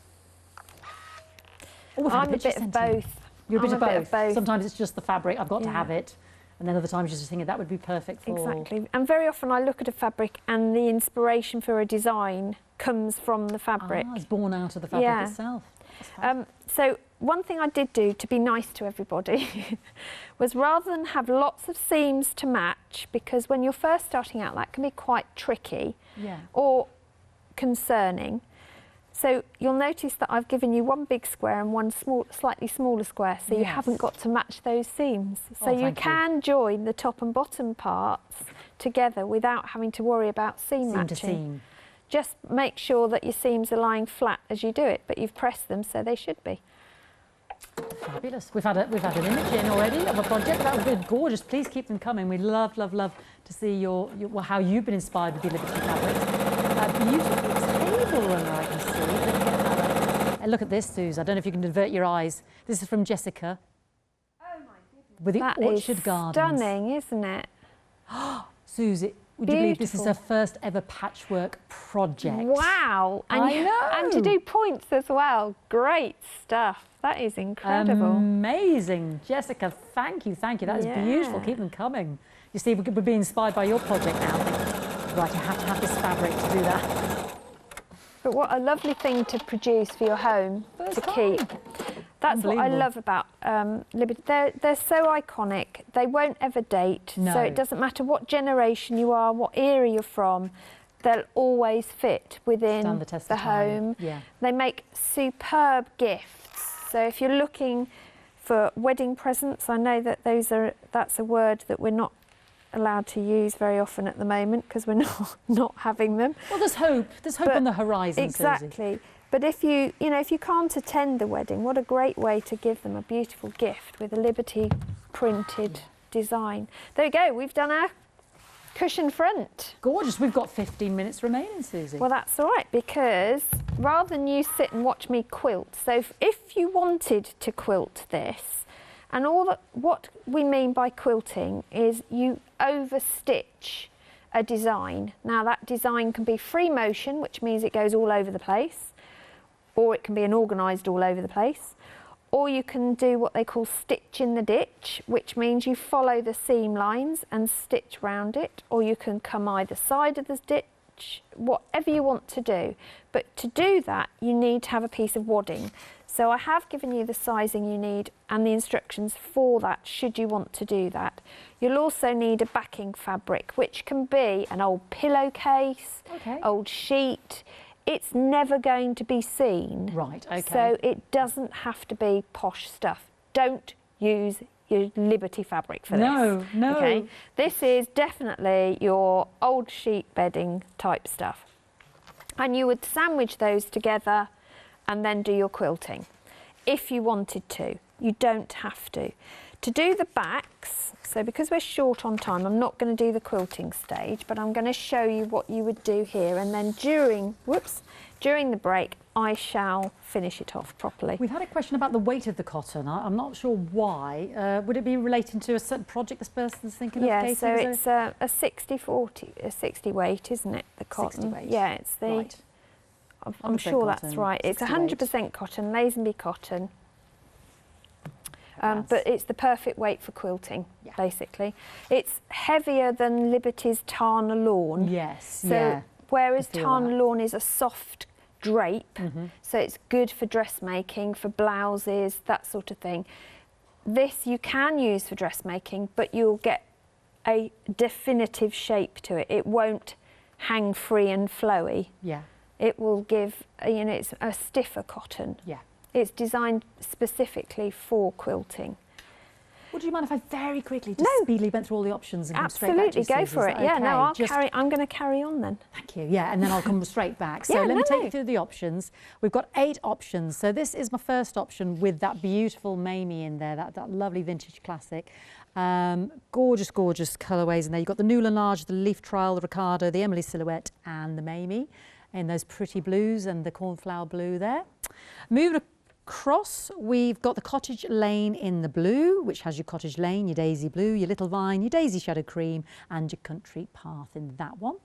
Oh, we've had I'm a picture bit of sent in. both. You're a bit, I'm of both. Sometimes it's just the fabric, I've got to Yeah. have it. And then other times you're just thinking that would be perfect for... Exactly. And very often I look at a fabric and the inspiration for a design comes from the fabric. It's born out of the fabric Yeah. itself. That's fab. So one thing I did do to be nice to everybody was, rather than have lots of seams to match, because when you're first starting out that can be quite tricky Yeah. or concerning. So you'll notice that I've given you one big square and one slightly smaller square, so you Yes. haven't got to match those seams. So Oh, you thank you. can join the top and bottom parts together without having to worry about seam Seam matching. to seam. Just make sure that your seams are lying flat as you do it, but you've pressed them so they should be. Fabulous. We've had an image in already of a project. That would be gorgeous. Please keep them coming. We'd love, love, love to see how you've been inspired with the Liberty fabrics. A beautiful table runner, I can see. Look at this, Suze. I don't know if you can divert your eyes. This is from Jessica. Oh my goodness. With the That orchard is gardens. stunning, isn't it? Suze, would you believe this is her Beautiful. first ever patchwork project? Wow. And I know. And to do points as well. Great stuff. That is incredible. Amazing. Jessica, thank you, thank you. That is beautiful. Yeah. Keep them coming. You see, we're being inspired by your project now. Right, I have to have this fabric to do that. But what a lovely thing to produce for your home, to keep. That's what I Unbelievable. love about Liberty. They're so iconic. They won't ever date. No. So it doesn't matter what generation you are, what era you're from, they'll always fit within Stand the test the of time. home. Yeah. They make superb gifts. So if you're looking for wedding presents, I know that that's a word that we're not allowed to use very often at the moment because we're not having them. Well, there's hope. There's hope But on the horizon, Exactly. But if you can't attend the wedding, what a great way to give them a beautiful gift with a Liberty printed design. There you go. We've done our cushion front. Gorgeous. We've got 15 minutes remaining, Susie. Well, that's all right, because rather than you sit and watch me quilt, so if you wanted to quilt this, and what we mean by quilting is you overstitch a design. Now that design can be free motion, which means it goes all over the place, or it can be an organised all over the place, or you can do what they call stitch in the ditch, which means you follow the seam lines and stitch round it, or you can come either side of the stitch, whatever you want to do. But to do that, you need to have a piece of wadding. So I have given you the sizing you need and the instructions for that, should you want to do that. You'll also need a backing fabric, which can be an old pillowcase, old sheet. It's never going to be seen. Right, okay. So it doesn't have to be posh stuff. Don't use your Liberty fabric for this. No, no. Okay? This is definitely your old sheet bedding type stuff. And you would sandwich those together and then do your quilting if you wanted to. You don't have to. To do the backs, so because we're short on time, I'm not going to do the quilting stage, but I'm going to show you what you would do here, and then during the break I shall finish it off properly. We've had a question about the weight of the cotton. I'm not sure why. Would it be relating to a certain project this person's thinking of? Yeah, so it's a 60-40, a 60 weight, isn't it, the cotton? 60 weight. Yeah, it's the... Right. I'm sure cotton, that's right. It's 100% cotton, Lazenby cotton. But it's the perfect weight for quilting, basically. It's heavier than Liberty's Tana Lawn. Yes, so whereas Tana Lawn is a soft drape, so it's good for dressmaking, for blouses, that sort of thing. This you can use for dressmaking, but you'll get a definitive shape to it. It won't hang free and flowy. Yeah. It will give, you know, it's a stiffer cotton. Yeah. It's designed specifically for quilting. Would you mind if I very quickly just speedily went through all the options and come straight back to you? Absolutely, go for it. Yeah, no, I'm going to carry on then. Thank you. Yeah, and then I'll come straight back. So let me take you through the options. We've got 8 options. So this is my first option with that beautiful Mamie in there, that lovely vintage classic. Gorgeous, gorgeous colourways in there. You've got the Newland Large, the Leaf Trial, the Ricardo, the Emily Silhouette and the Mamie in those pretty blues and the cornflower blue there. Moving across, we've got the Cottage Lane in the blue, which has your Cottage Lane, your Daisy Blue, your Little Vine, your Daisy Shadow Cream and your Country Path in that one.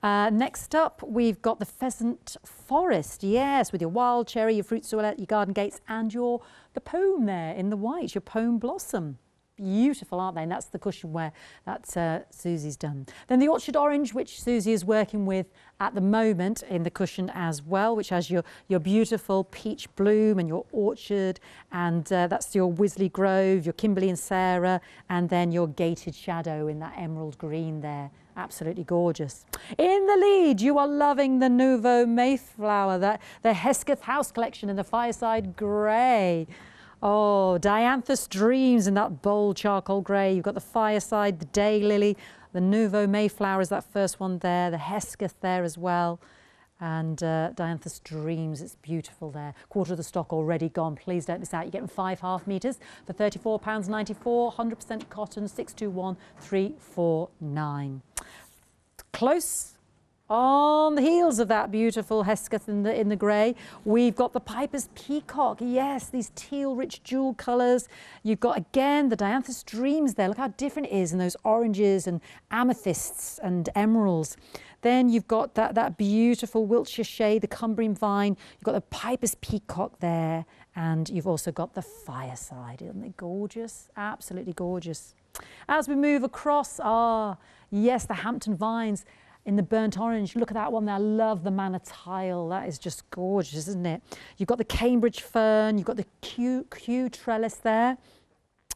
Next up, we've got the Pheasant Forest, yes, with your Wild Cherry, your Fruit Silhouette, your Garden Gates and the Pome there in the white, your Pome Blossom. Beautiful, aren't they? And that's the cushion where that Susie's done. Then the Orchard Orange, which Susie is working with at the moment in the cushion as well, which has your beautiful peach bloom and your orchard, and that's your Wisley Grove, your Kimberly and Sarah, and then your Gated Shadow in that emerald green there. Absolutely gorgeous. In the lead, you are loving the Nouveau Mayflower, the Hesketh House collection in the Fireside Grey. Oh, Dianthus Dreams in that bold charcoal grey. You've got the Fireside, the Daylily, the Nouveau Mayflower is that first one there, the Hesketh there as well. And Dianthus Dreams, it's beautiful there. Quarter of the stock already gone. Please don't miss out. You're getting 5 half metres for £34.94, 100% cotton, 621349. Close. On the heels of that beautiful Hesketh in the grey, we've got the Piper's Peacock. Yes, these teal rich jewel colours. You've got again the Dianthus Dreams there. Look how different it is in those oranges and amethysts and emeralds. Then you've got that beautiful Wiltshire shade, the Cumbrian Vine. You've got the Piper's Peacock there, and you've also got the Fireside. Isn't it gorgeous? Absolutely gorgeous. As we move across, yes, the Hampton Vines in the burnt orange. Look at that one there. I love the manna tile. That is just gorgeous, isn't it? You've got the Cambridge Fern. You've got the Q trellis there.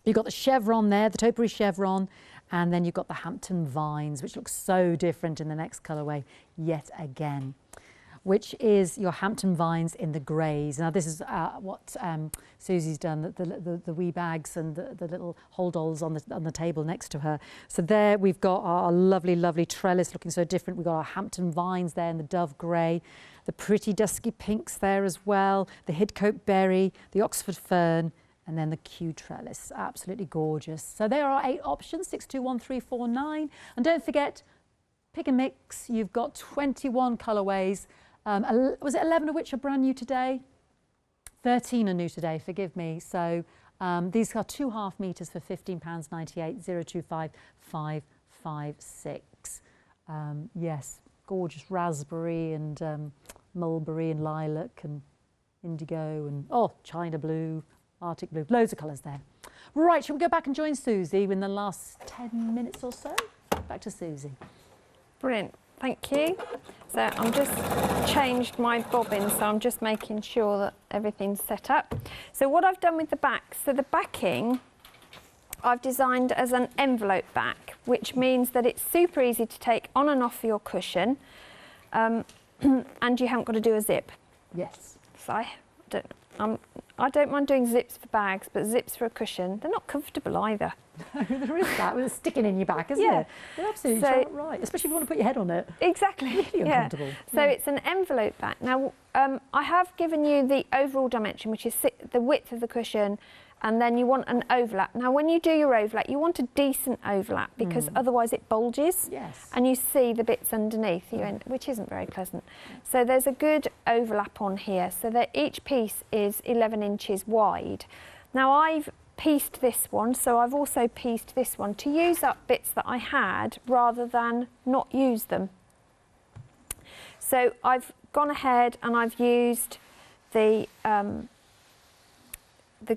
You've got the chevron there, the topiary chevron. And then you've got the Hampton Vines, which looks so different in the next colourway yet again, which is your Hampton Vines in the greys. Now this is what Susie's done, the wee bags and the little holdalls on the table next to her. So there we've got our lovely, lovely trellis looking so different. We've got our Hampton Vines there in the dove grey, the pretty dusky pinks there as well, the Hidcote Berry, the Oxford Fern, and then the Q trellis. Absolutely gorgeous. So there are 8 options, 621349. And don't forget, pick and mix. You've got 21 colourways. Was it 11 of which are brand new today? 13 are new today, forgive me. So these are 2 half metres for £15.98, 025556. Yes, gorgeous raspberry and mulberry and lilac and indigo and, oh, china blue, Arctic blue, loads of colours there. Right, shall we go back and join Susie in the last 10 minutes or so? Back to Susie. Brilliant, thank you. So I'm just changed my bobbin, so I'm just making sure that everything's set up. So what I've done with the back, so the backing I've designed as an envelope back, which means that it's super easy to take on and off your cushion, and you haven't got to do a zip. Yes. So I don't mind doing zips for bags, but zips for a cushion, they're not comfortable either. There is that, with it sticking in your back, isn't it? You're absolutely right, especially if you want to put your head on it. Exactly. Really uncomfortable. So it's an envelope back. Now, I have given you the overall dimension, which is the width of the cushion, and then you want an overlap. Now, when you do your overlap, you want a decent overlap because otherwise it bulges. Yes. And you see the bits underneath, which isn't very pleasant. So there's a good overlap on here, so that each piece is 11 inches wide. Now, I've pieced this one, so I've also pieced this one to use up bits that I had rather than not use them. So I've gone ahead and I've used the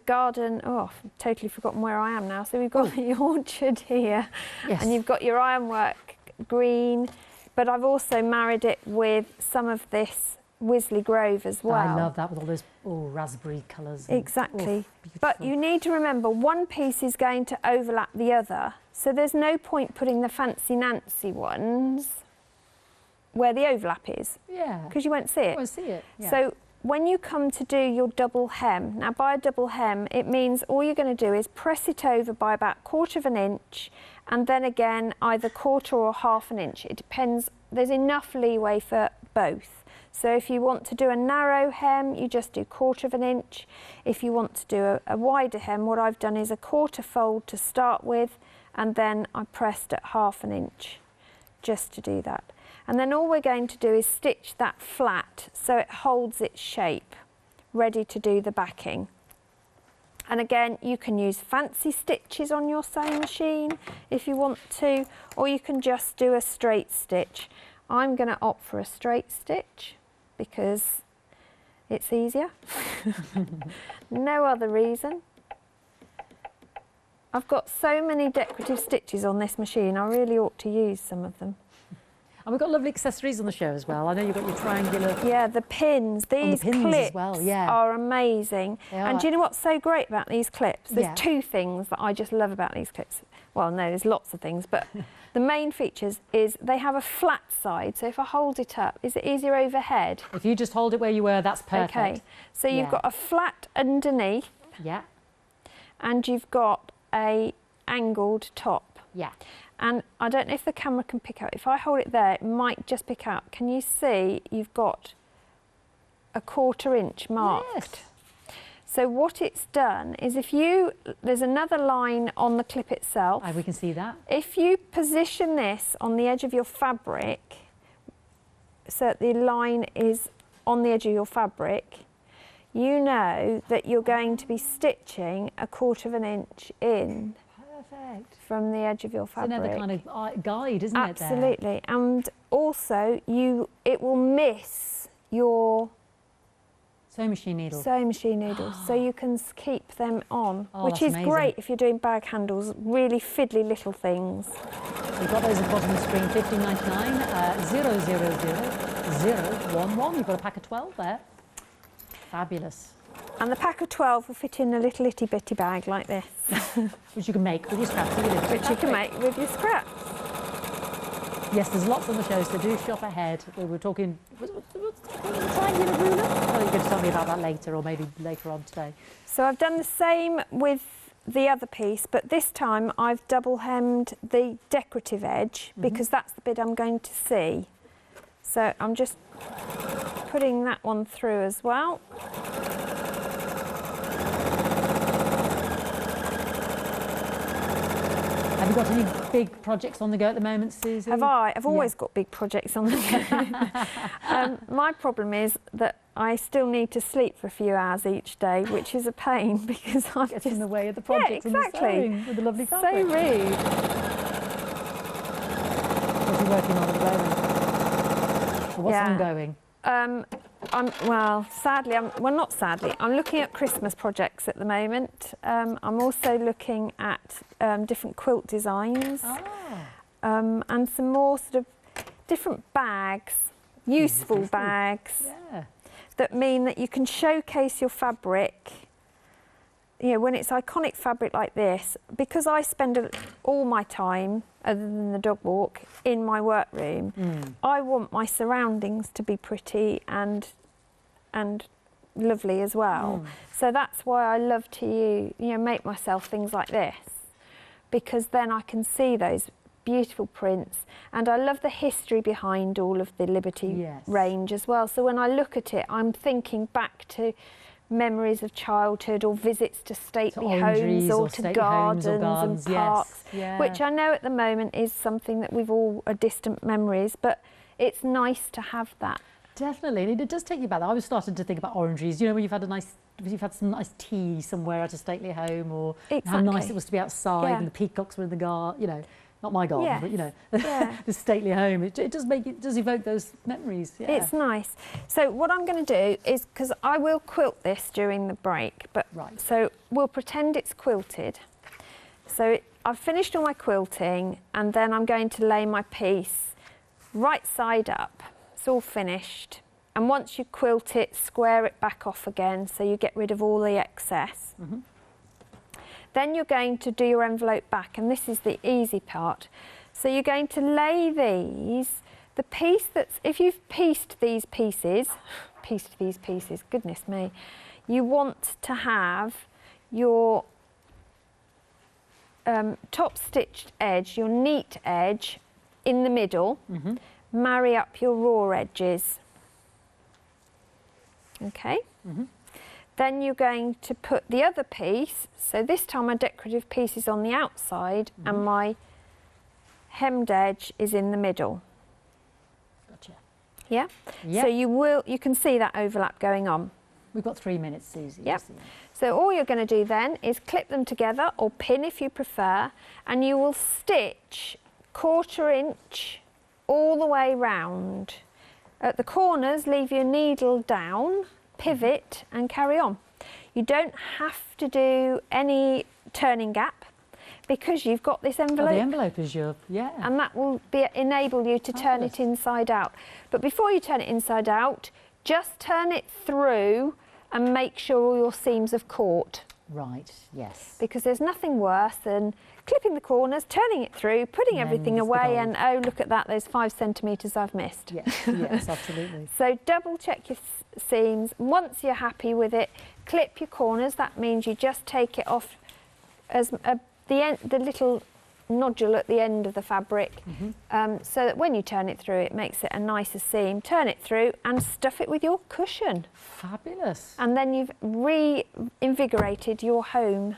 garden, oh, I've totally forgotten where I am now. So we've got the orchard here, and you've got your ironwork green, but I've also married it with some of this Wisley Grove as well. I love that with all those raspberry colours. Exactly. But you need to remember one piece is going to overlap the other, so there's no point putting the fancy Nancy ones where the overlap is. Yeah. Because you won't see it. You won't see it. Yeah. So when you come to do your double hem, now by a double hem it means all you're going to do is press it over by about 1/4 of an inch, and then again either 1/4 or 1/2 an inch. It depends, there's enough leeway for both. So if you want to do a narrow hem, you just do 1/4 of an inch. If you want to do a wider hem, what I've done is a 1/4 fold to start with, and then I pressed at 1/2 an inch just to do that. And then all we're going to do is stitch that flat so it holds its shape, ready to do the backing. And again, you can use fancy stitches on your sewing machine if you want to, or you can just do a straight stitch. I'm going to opt for a straight stitch because it's easier. No other reason. I've got so many decorative stitches on this machine, I really ought to use some of them. And we've got lovely accessories on the show as well. I know you've got your triangular... Yeah, the pins. These clips are amazing. And do you know what's so great about these clips? There's two things that I just love about these clips. Well, no, there's lots of things, but the main features is they have a flat side. So if I hold it up, is it easier overhead? If you just hold it where you were, that's perfect. Okay, so you've got a flat underneath. Yeah. And you've got a angled top. Yeah. And I don't know if the camera can pick out. If I hold it there, it might just pick out. Can you see you've got a 1/4 inch marked? Yes. So what it's done is there's another line on the clip itself. We can see that. If you position this on the edge of your fabric, so the line is on the edge of your fabric, you know that you're going to be stitching a 1/4 of an inch in. Perfect. From the edge of your fabric. It's another kind of guide, isn't it? Absolutely. And also it will miss your sewing machine needles. So you can keep them on, which is amazing. great if you're doing bag handles, really fiddly little things. We've got those at the bottom of the screen, 15.99, 000011. You've got a pack of 12 there. Fabulous. And the pack of 12 will fit in a little itty bitty bag like this. Which you can make with your scraps. Which you can make with your scraps. Yes, there's lots on the show, so do shop ahead. We were talking, what's the triangular ruler? Oh, you're going to tell me about that later, or maybe later on today. So I've done the same with the other piece, but this time I've double hemmed the decorative edge because that's the bit I'm going to see. So I'm just putting that one through as well. Have you got any big projects on the go at the moment, Susie? Have I? I've always got big projects on the go. My problem is that I still need to sleep for a few hours each day, which is a pain because I'm just in the way of the project and the sewing with the lovely fabric. So rude. What are you working on at the what's ongoing? Well, sadly, not sadly, I'm looking at Christmas projects at the moment. I'm also looking at different quilt designs and some more sort of different bags, useful bags that mean that you can showcase your fabric. You know, when it's iconic fabric like this, because I spend all my time, other than the dog walk, in my workroom, I want my surroundings to be pretty and lovely as well. So that's why I love to make myself things like this, because then I can see those beautiful prints, and I love the history behind all of the Liberty range as well. So when I look at it, I'm thinking back to memories of childhood or visits to stately homes or to gardens and parks, which I know at the moment is something that we've all distant memories, but it's nice to have that. Definitely, and it does take you back. I was starting to think about orangeries. You know, when you've had some nice tea somewhere at a stately home, or how nice it was to be outside and the peacocks were in the garden. You know, not my garden, but you know, the stately home. It does evoke those memories. Yeah. It's nice. So what I'm going to do is, because I will quilt this during the break, but so we'll pretend it's quilted. So I've finished all my quilting, and then I'm going to lay my piece right side up. It's all finished. And once you quilt it, square it back off again, so you get rid of all the excess. Then you're going to do your envelope back, and this is the easy part. So you're going to lay the piece that's, if you've pieced these pieces, goodness me, you want to have your top stitched edge, your neat edge in the middle, marry up your raw edges. Okay? Then you're going to put the other piece, so this time my decorative piece is on the outside and my hemmed edge is in the middle. Gotcha. Yeah? So you can see that overlap going on. We've got 3 minutes, Susie. Yep. So all you're going to do then is clip them together, or pin if you prefer, and you will stitch 1/4 inch all the way round. At the corners, leave your needle down, pivot and carry on. You don't have to do any turning gap, because you've got this envelope. The envelope is your, and that will enable you to turn it inside out. But before you turn it inside out, just turn it through and make sure all your seams have caught. Right, yes. Because there's nothing worse than clipping the corners, turning it through, putting everything away, and oh, look at that, there's 5 centimetres I've missed. Yes, absolutely. So double check your seams. Once you're happy with it, clip your corners. That means you just take it off as the little nodule at the end of the fabric, so that when you turn it through, it makes it a nicer seam. Turn it through and stuff it with your cushion. Fabulous. And then you've reinvigorated your home.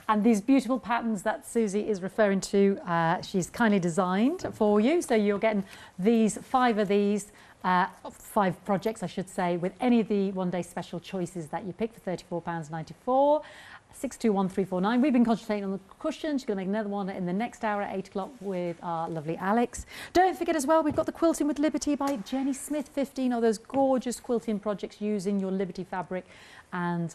And these beautiful patterns that Susie is referring to, she's kindly designed for you. So you're getting these 5 of these, 5 projects, I should say, with any of the one-day special choices that you pick for £34.94. 621349. We've been concentrating on the cushion. She's going to make another one in the next hour at 8 o'clock with our lovely Alex. Don't forget as well, we've got the Quilting with Liberty by Jenny Smith. 15 of those gorgeous quilting projects using your Liberty fabric and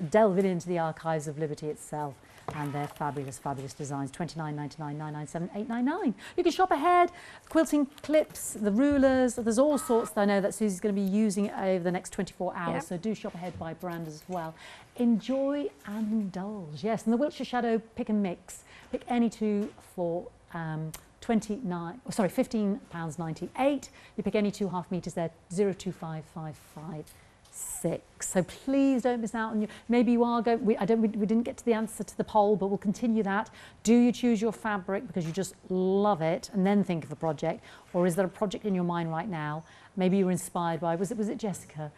delving into the archives of Liberty itself. And they're fabulous, fabulous designs. £29.99, £997, £899. You can shop ahead. Quilting clips, the rulers, there's all sorts that I know that Susie's going to be using over the next 24 hours. So do shop ahead by brand as well. Enjoy and indulge. Yes, and the Wiltshire Shadow pick and mix. Pick any 2 for £15.98. You pick any 2 half metres there, 025556. So please don't miss out on your. Maybe you are going. We didn't get to the answer to the poll, but we'll continue that. Do you choose your fabric because you just love it and then think of a project, or is there a project in your mind right now? Maybe you were inspired by. Was it Jessica?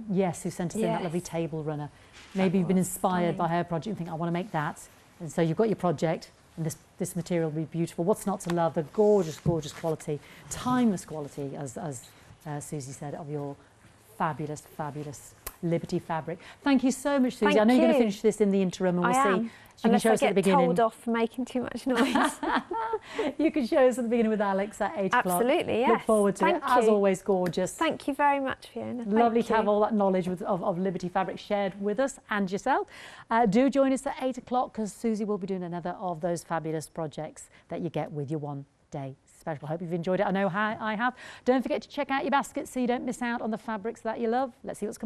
Yes, who sent us in that lovely table runner. Maybe you've been inspired by her project and think, I want to make that. And so you've got your project, and this material will be beautiful. What's not to love? The gorgeous, gorgeous quality, timeless quality, as Susie said, of your fabulous, fabulous Liberty Fabric. Thank you so much, Susie. Thank I know you're going to you. finish this in the interim, and we'll see. You Unless can show I us at the get beginning. told off for making too much noise. You can show us at the beginning with Alex at 8 o'clock. Absolutely, yes. Look forward to it. As always, gorgeous. Thank you very much, Fiona. Lovely to have all that knowledge of Liberty Fabric shared with us and yourself. Do join us at 8 o'clock because Susie will be doing another of those fabulous projects that you get with your one-day special. I hope you've enjoyed it. I know how I have. Don't forget to check out your basket so you don't miss out on the fabrics that you love. Let's see what's coming.